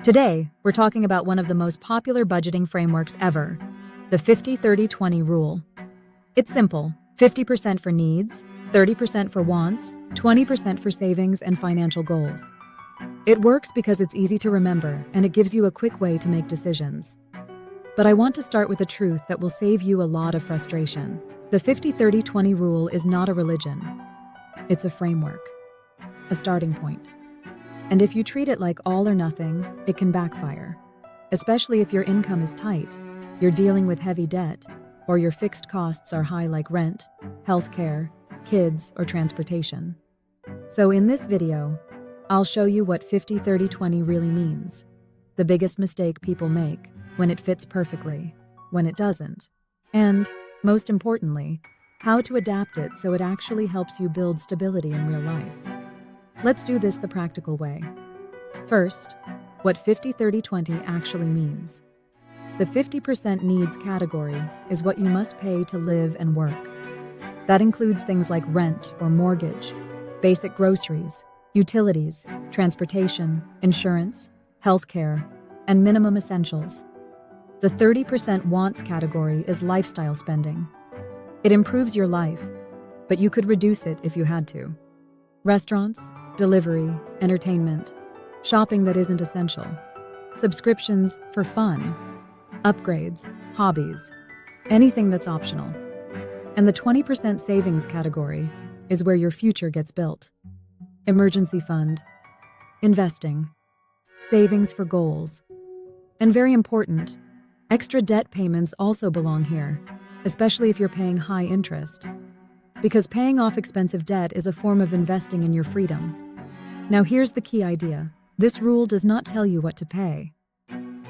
Today, we're talking about one of the most popular budgeting frameworks ever, the 50-30-20 rule. It's simple: 50% for needs, 30% for wants, 20% for savings and financial goals. It works because it's easy to remember and it gives you a quick way to make decisions. But I want to start with a truth that will save you a lot of frustration. The 50-30-20 rule is not a religion. It's a framework, a starting point. And if you treat it like all or nothing, it can backfire, especially if your income is tight, you're dealing with heavy debt, or your fixed costs are high like rent, healthcare, kids, or transportation. So in this video, I'll show you what 50-30-20 really means, the biggest mistake people make, when it fits perfectly, when it doesn't, and, most importantly, how to adapt it so it actually helps you build stability in real life. Let's do this the practical way. First, what 50-30-20 actually means. The 50% needs category is what you must pay to live and work. That includes things like rent or mortgage, basic groceries, utilities, transportation, insurance, healthcare, and minimum essentials. The 30% wants category is lifestyle spending. It improves your life, but you could reduce it if you had to. Restaurants, delivery, entertainment, shopping that isn't essential, subscriptions for fun, upgrades, hobbies, anything that's optional. And the 20% savings category is where your future gets built. Emergency fund, investing, savings for goals, and very important, extra debt payments also belong here, especially if you're paying high interest. Because paying off expensive debt is a form of investing in your freedom. Now here's the key idea. This rule does not tell you what to pay.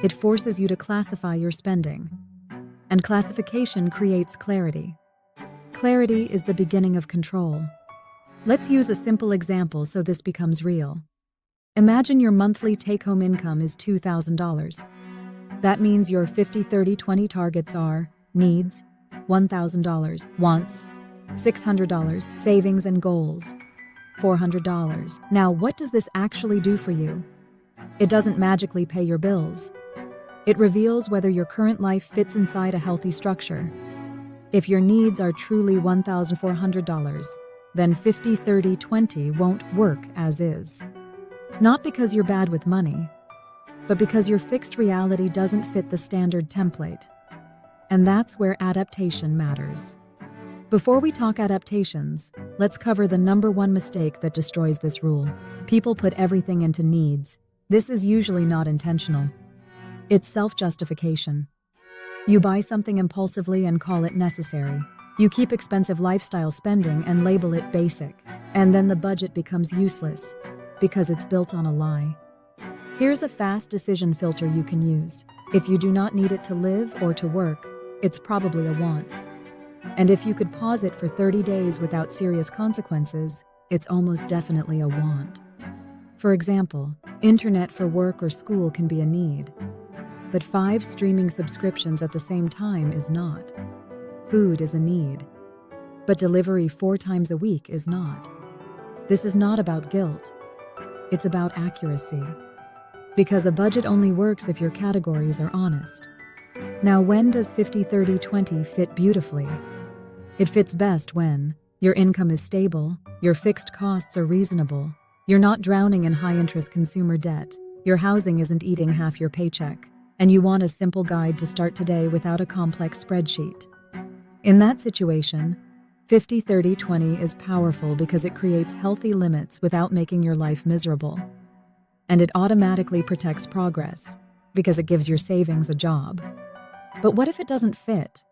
It forces you to classify your spending. And classification creates clarity. Clarity is the beginning of control. Let's use a simple example so this becomes real. Imagine your monthly take-home income is $2,000. That means your 50-30-20 targets are needs, $1,000, wants, $600, savings and goals, $400. Now, what does this actually do for you? It doesn't magically pay your bills. It reveals whether your current life fits inside a healthy structure. If your needs are truly $1,400, then 50-30-20 won't work as is. Not because you're bad with money, but because your fixed reality doesn't fit the standard template. And that's where adaptation matters. Before we talk adaptations, let's cover the number one mistake that destroys this rule. People put everything into needs. This is usually not intentional. It's self-justification. You buy something impulsively and call it necessary. You keep expensive lifestyle spending and label it basic. And then the budget becomes useless because it's built on a lie. Here's a fast decision filter you can use. If you do not need it to live or to work, it's probably a want. And if you could pause it for 30 days without serious consequences, it's almost definitely a want. For example, internet for work or school can be a need, but 5 streaming subscriptions at the same time is not. Food is a need, but delivery 4 times a week is not. This is not about guilt. It's about accuracy. Because a budget only works if your categories are honest. Now, when does 50-30-20 fit beautifully? It fits best when your income is stable, your fixed costs are reasonable, you're not drowning in high-interest consumer debt, your housing isn't eating half your paycheck, and you want a simple guide to start today without a complex spreadsheet. In that situation, 50-30-20 is powerful because it creates healthy limits without making your life miserable. And it automatically protects progress because it gives your savings a job. But what if it doesn't fit?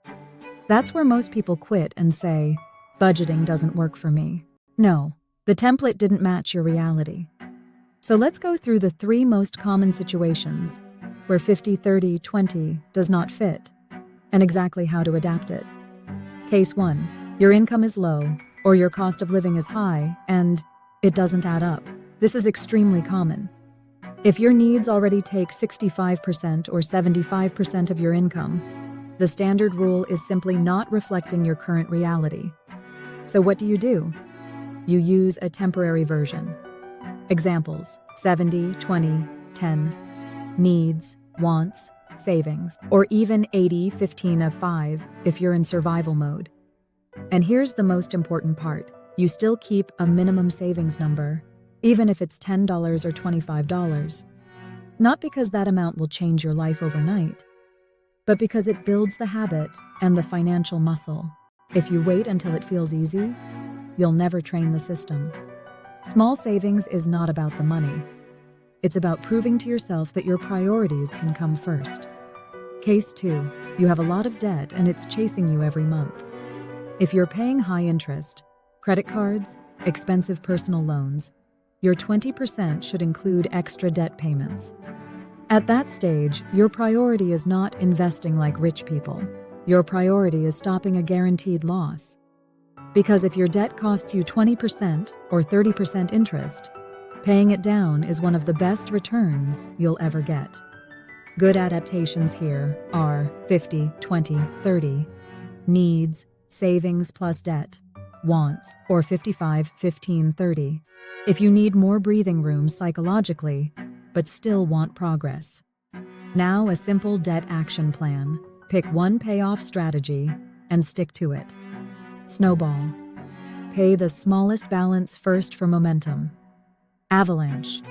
That's where most people quit and say, budgeting doesn't work for me. No, the template didn't match your reality. So let's go through the 3 most common situations where 50-30-20 does not fit and exactly how to adapt it. Case 1, your income is low or your cost of living is high and it doesn't add up. This is extremely common. If your needs already take 65% or 75% of your income, the standard rule is simply not reflecting your current reality. So what do? You use a temporary version. Examples: 70, 20, 10. needs, wants, savings, or even 80-15 of 5 if you're in survival mode. And here's the most important part. You still keep a minimum savings number, even if it's $10 or $25. Not because that amount will change your life overnight, but because it builds the habit and the financial muscle. If you wait until it feels easy, you'll never train the system. Small savings is not about the money. It's about proving to yourself that your priorities can come first. Case 2. You have a lot of debt and it's chasing you every month. If you're paying high interest, credit cards, expensive personal loans, your 20% should include extra debt payments. At that stage, your priority is not investing like rich people. Your priority is stopping a guaranteed loss. Because if your debt costs you 20% or 30% interest, paying it down is one of the best returns you'll ever get. Good adaptations here are 50, 20, 30, needs, savings plus debt, wants, or 55, 15, 30. If you need more breathing room psychologically, but still want progress. Now a simple debt action plan. Pick one payoff strategy and stick to it. Snowball. Pay the smallest balance first for momentum. Avalanche.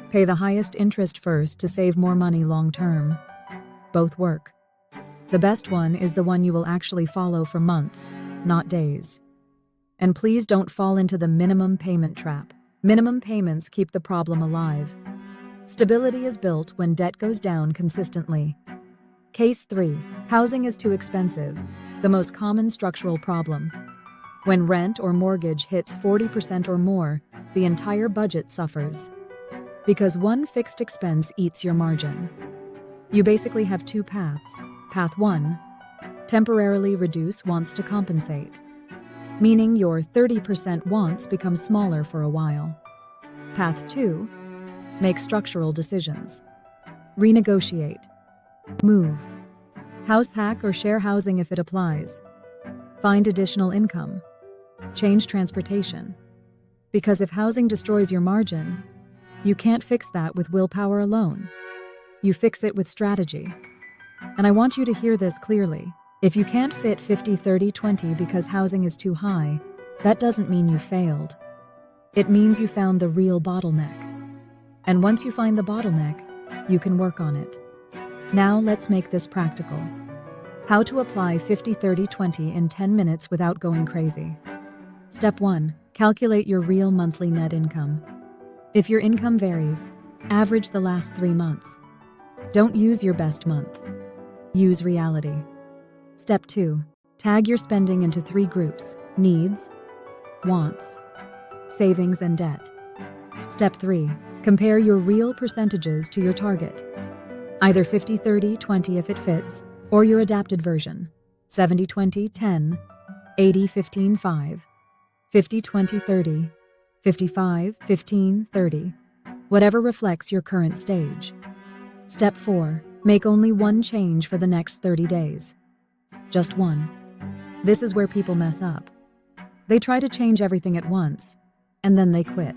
Pay the highest interest first to save more money long term. Both work. The best one is the one you will actually follow for months, not days. And please don't fall into the minimum payment trap. Minimum payments keep the problem alive. Stability is built when debt goes down consistently. Case 3. Housing is too expensive, the most common structural problem. When rent or mortgage hits 40% or more, the entire budget suffers. Because one fixed expense eats your margin. You basically have two paths. Path 1. Temporarily reduce wants to compensate. Meaning your 30% wants become smaller for a while. Path 2. Make structural decisions. Renegotiate. Move. House hack or share housing if it applies. Find additional income. Change transportation. Because if housing destroys your margin, you can't fix that with willpower alone. You fix it with strategy. And I want you to hear this clearly. If you can't fit 50, 30, 20 because housing is too high, that doesn't mean you failed. It means you found the real bottleneck. And once you find the bottleneck, you can work on it. Now let's make this practical. How to apply 50, 30, 20 in 10 minutes without going crazy. Step 1. Calculate your real monthly net income. If your income varies, average the last 3 months. Don't use your best month. Use reality. Step 2. Tag your spending into 3 groups: needs, wants, savings, and debt. Step 3. Compare your real percentages to your target. Either 50, 30, 20 if it fits, or your adapted version. 70, 20, 10, 80, 15, 5, 50, 20, 30, 55, 15, 30. Whatever reflects your current stage. Step 4. Make only one change for the next 30 days. Just one. This is where people mess up. They try to change everything at once, and then they quit.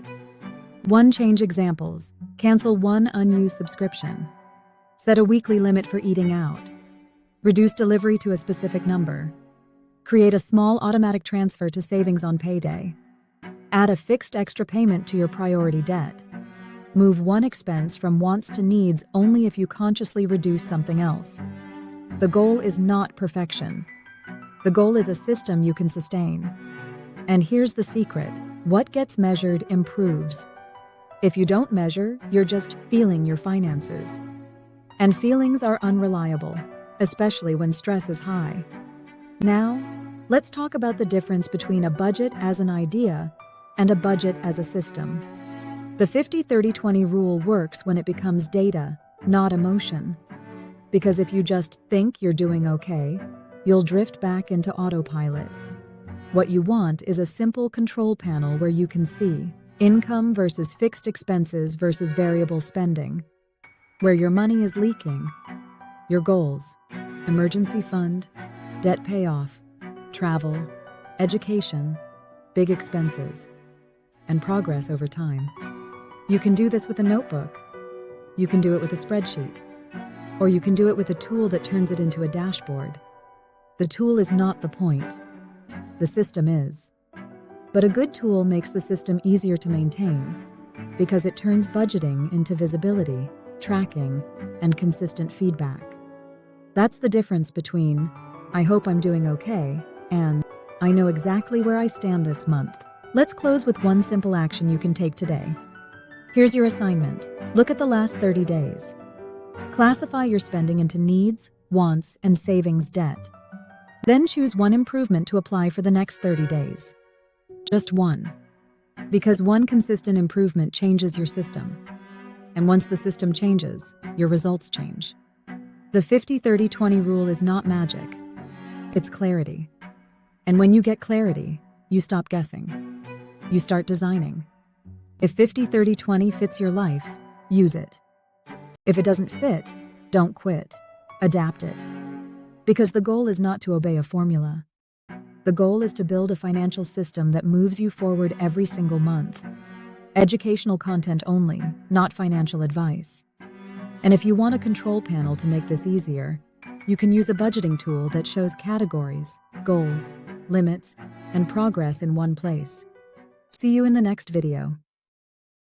One change examples: cancel one unused subscription. Set a weekly limit for eating out. Reduce delivery to a specific number. Create a small automatic transfer to savings on payday. Add a fixed extra payment to your priority debt. Move one expense from wants to needs only if you consciously reduce something else. The goal is not perfection. The goal is a system you can sustain. And here's the secret: what gets measured improves. If you don't measure, you're just feeling your finances. And feelings are unreliable, especially when stress is high. Now, let's talk about the difference between a budget as an idea and a budget as a system. The 50-30-20 rule works when it becomes data, not emotion. Because if you just think you're doing okay, you'll drift back into autopilot. What you want is a simple control panel where you can see income versus fixed expenses versus variable spending, where your money is leaking, your goals, emergency fund, debt payoff, travel, education, big expenses, and progress over time. You can do this with a notebook. You can do it with a spreadsheet, or you can do it with a tool that turns it into a dashboard. The tool is not the point. The system is. But a good tool makes the system easier to maintain because it turns budgeting into visibility, tracking, and consistent feedback. That's the difference between, "I hope I'm doing okay," and "I know exactly where I stand this month." Let's close with one simple action you can take today. Here's your assignment. Look at the last 30 days. Classify your spending into needs, wants, and savings debt. Then choose one improvement to apply for the next 30 days. Just one. Because one consistent improvement changes your system. And once the system changes, your results change. The 50-30-20 rule is not magic. It's clarity. And when you get clarity, you stop guessing. You start designing. If 50-30-20 fits your life, use it. If it doesn't fit, don't quit. Adapt it. Because the goal is not to obey a formula. The goal is to build a financial system that moves you forward every single month. Educational content only, not financial advice. And if you want a control panel to make this easier, you can use a budgeting tool that shows categories, goals, limits, and progress in one place. See you in the next video.